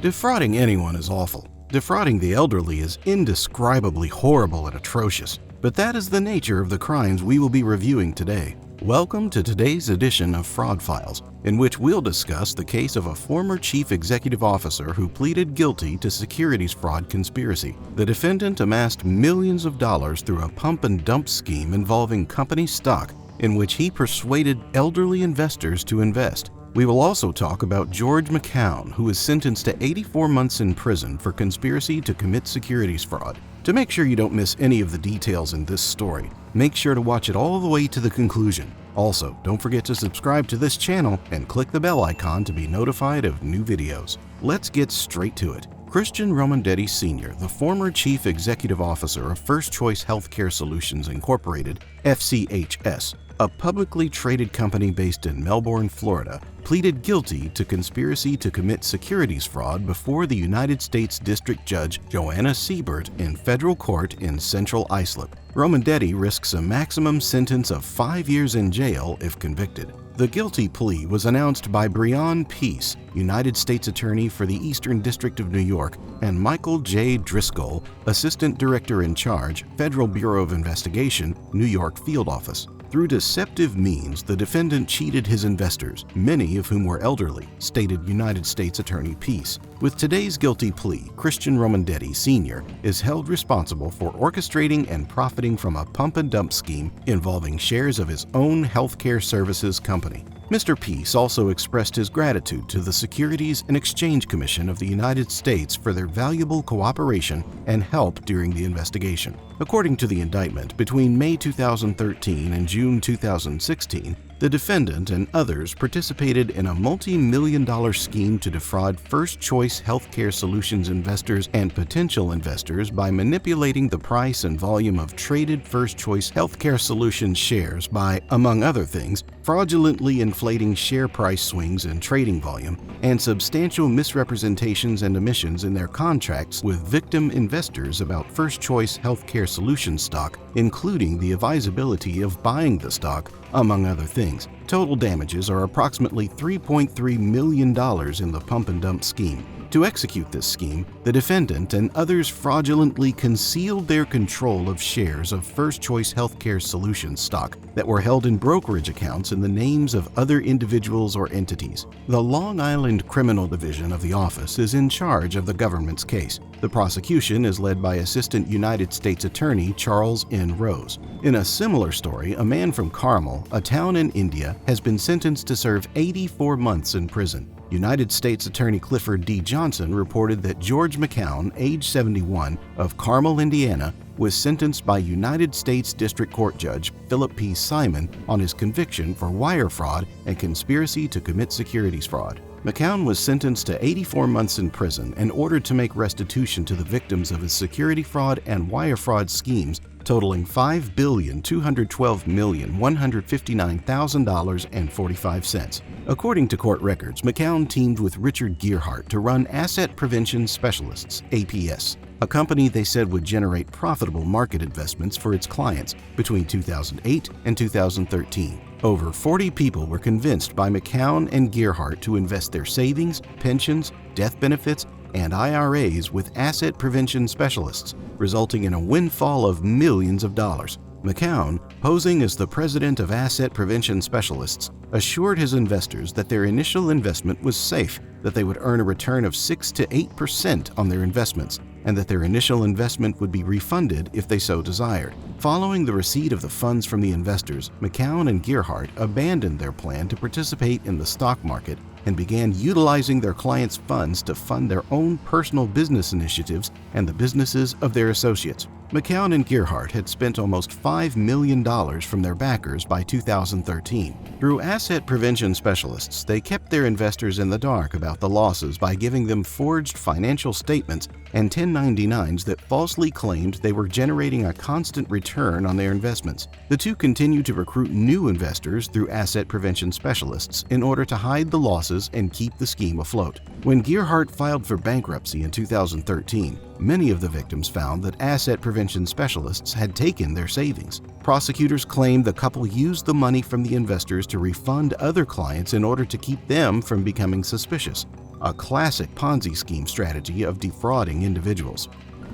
Defrauding anyone is awful. Defrauding the elderly is indescribably horrible and atrocious. But that is the nature of the crimes we will be reviewing today. Welcome to today's edition of Fraud Files, in which we'll discuss the case of a former chief executive officer who pleaded guilty to securities fraud conspiracy. The defendant amassed millions of dollars through a pump and dump scheme involving company stock in which he persuaded elderly investors to invest. We will also talk about George McKown, who is sentenced to 84 months in prison for conspiracy to commit securities fraud. To make sure you don't miss any of the details in this story, make sure to watch it all the way to the conclusion. Also, don't forget to subscribe to this channel and click the bell icon to be notified of new videos. Let's get straight to it. Christian Romandetti Sr., the former chief executive officer of First Choice Healthcare Solutions Incorporated, FCHS, a publicly traded company based in Melbourne, Florida, pleaded guilty to conspiracy to commit securities fraud before the United States District Judge Joanna Siebert in federal court in Central Islip. Romandetti risks a maximum sentence of 5 years in jail if convicted. The guilty plea was announced by Breon Peace, United States Attorney for the Eastern District of New York, and Michael J. Driscoll, Assistant Director in Charge, Federal Bureau of Investigation, New York Field Office. Through deceptive means, the defendant cheated his investors, many of whom were elderly, stated United States Attorney Peace. With today's guilty plea, Christian Romandetti Sr. is held responsible for orchestrating and profiting from a pump and dump scheme involving shares of his own healthcare services company. Mr. Peace also expressed his gratitude to the Securities and Exchange Commission of the United States for their valuable cooperation and help during the investigation. According to the indictment, between May 2013 and June 2016, the defendant and others participated in a multi-million-dollar scheme to defraud First Choice Healthcare Solutions investors and potential investors by manipulating the price and volume of traded First Choice Healthcare Solutions shares by, among other things, fraudulently inflating share price swings in trading volume and substantial misrepresentations and omissions in their contracts with victim investors about First Choice Healthcare Solutions stock, including the advisability of buying the stock, among other things. Total damages are approximately $3.3 million in the pump and dump scheme. To execute this scheme, the defendant and others fraudulently concealed their control of shares of First Choice Healthcare Solutions stock that were held in brokerage accounts in the names of other individuals or entities. The Long Island Criminal Division of the office is in charge of the government's case. The prosecution is led by Assistant United States Attorney Charles N. Rose. In a similar story, a man from Carmel, a town in India, has been sentenced to serve 84 months in prison. United States Attorney Clifford D. Johnson reported that George McKown, age 71, of Carmel, Indiana, was sentenced by United States District Court Judge Philip P. Simon on his conviction for wire fraud and conspiracy to commit securities fraud. McKown was sentenced to 84 months in prison and ordered to make restitution to the victims of his security fraud and wire fraud schemes totaling $5,212,159,000.45. According to court records, McKown teamed with Richard Gearhart to run Asset Prevention Specialists, APS, a company they said would generate profitable market investments for its clients between 2008 and 2013. Over 40 people were convinced by McKown and Gearhart to invest their savings, pensions, death benefits, and IRAs with Asset Prevention Specialists, resulting in a windfall of millions of dollars. McKown, posing as the president of Asset Prevention Specialists, assured his investors that their initial investment was safe, that they would earn a return of 6 to 8% on their investments, and that their initial investment would be refunded if they so desired. Following the receipt of the funds from the investors, McKown and Gearhart abandoned their plan to participate in the stock market and began utilizing their clients' funds to fund their own personal business initiatives and the businesses of their associates. McKown and Gearhart had spent almost $5 million from their backers by 2013. Through Asset Prevention Specialists, they kept their investors in the dark about the losses by giving them forged financial statements and 1099s that falsely claimed they were generating a constant return on their investments. The two continued to recruit new investors through Asset Prevention Specialists in order to hide the losses and keep the scheme afloat. When Gearhart filed for bankruptcy in 2013, many of the victims found that Asset Prevention Specialists had taken their savings. Prosecutors claimed the couple used the money from the investors to refund other clients in order to keep them from becoming suspicious. a classic Ponzi scheme strategy of defrauding individuals.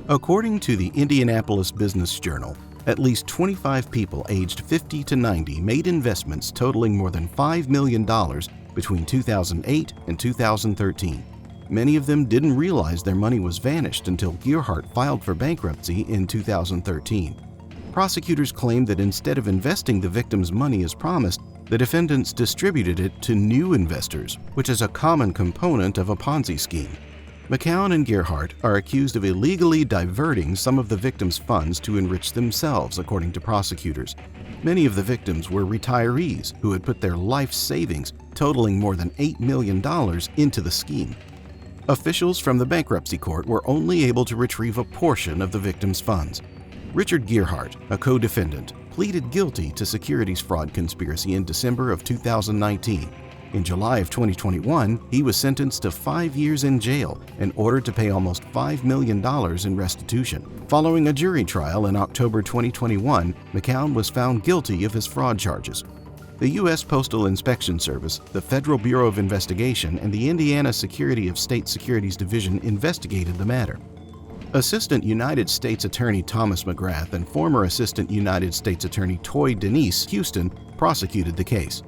According to the Indianapolis Business Journal, at least 25 people aged 50 to 90 made investments totaling more than $5 million between 2008 and 2013. Many of them didn't realize their money was vanished until Gearhart filed for bankruptcy in 2013. Prosecutors claimed that instead of investing the victim's money as promised, the defendants distributed it to new investors, which is a common component of a Ponzi scheme. McKown and Gearhart are accused of illegally diverting some of the victims' funds to enrich themselves, according to prosecutors. Many of the victims were retirees who had put their life savings, totaling more than $8 million, into the scheme. Officials from the bankruptcy court were only able to retrieve a portion of the victims' funds. Richard Gearhart, a co-defendant, pleaded guilty to securities fraud conspiracy in December of 2019. In July of 2021, he was sentenced to 5 years in jail and ordered to pay almost $5 million in restitution. Following a jury trial in October 2021, McKown was found guilty of his fraud charges. The U.S. Postal Inspection Service, the Federal Bureau of Investigation, and the Indiana Secretary of State Securities Division investigated the matter. Assistant United States Attorney Thomas McGrath and former Assistant United States Attorney Toy Denise Houston prosecuted the case.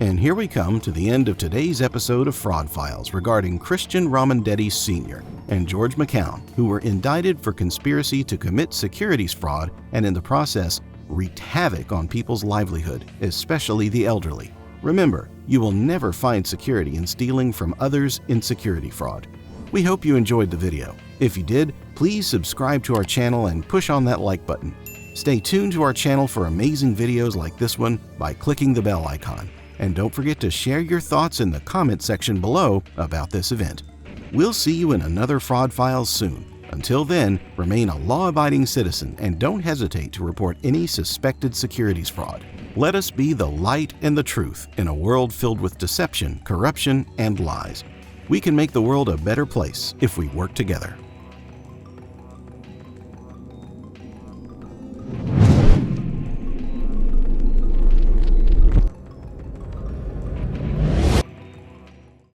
And here we come to the end of today's episode of Fraud Files regarding Christian Ramondetti Sr. and George McKown, who were indicted for conspiracy to commit securities fraud and in the process wreaked havoc on people's livelihood, especially the elderly. Remember, you will never find security in stealing from others in security fraud. We hope you enjoyed the video. If you did, please subscribe to our channel and push on that like button. Stay tuned to our channel for amazing videos like this one by clicking the bell icon. And don't forget to share your thoughts in the comment section below about this event. We'll see you in another Fraud Files soon. Until then, remain a law-abiding citizen and don't hesitate to report any suspected securities fraud. Let us be the light and the truth in a world filled with deception, corruption, and lies. We can make the world a better place if we work together.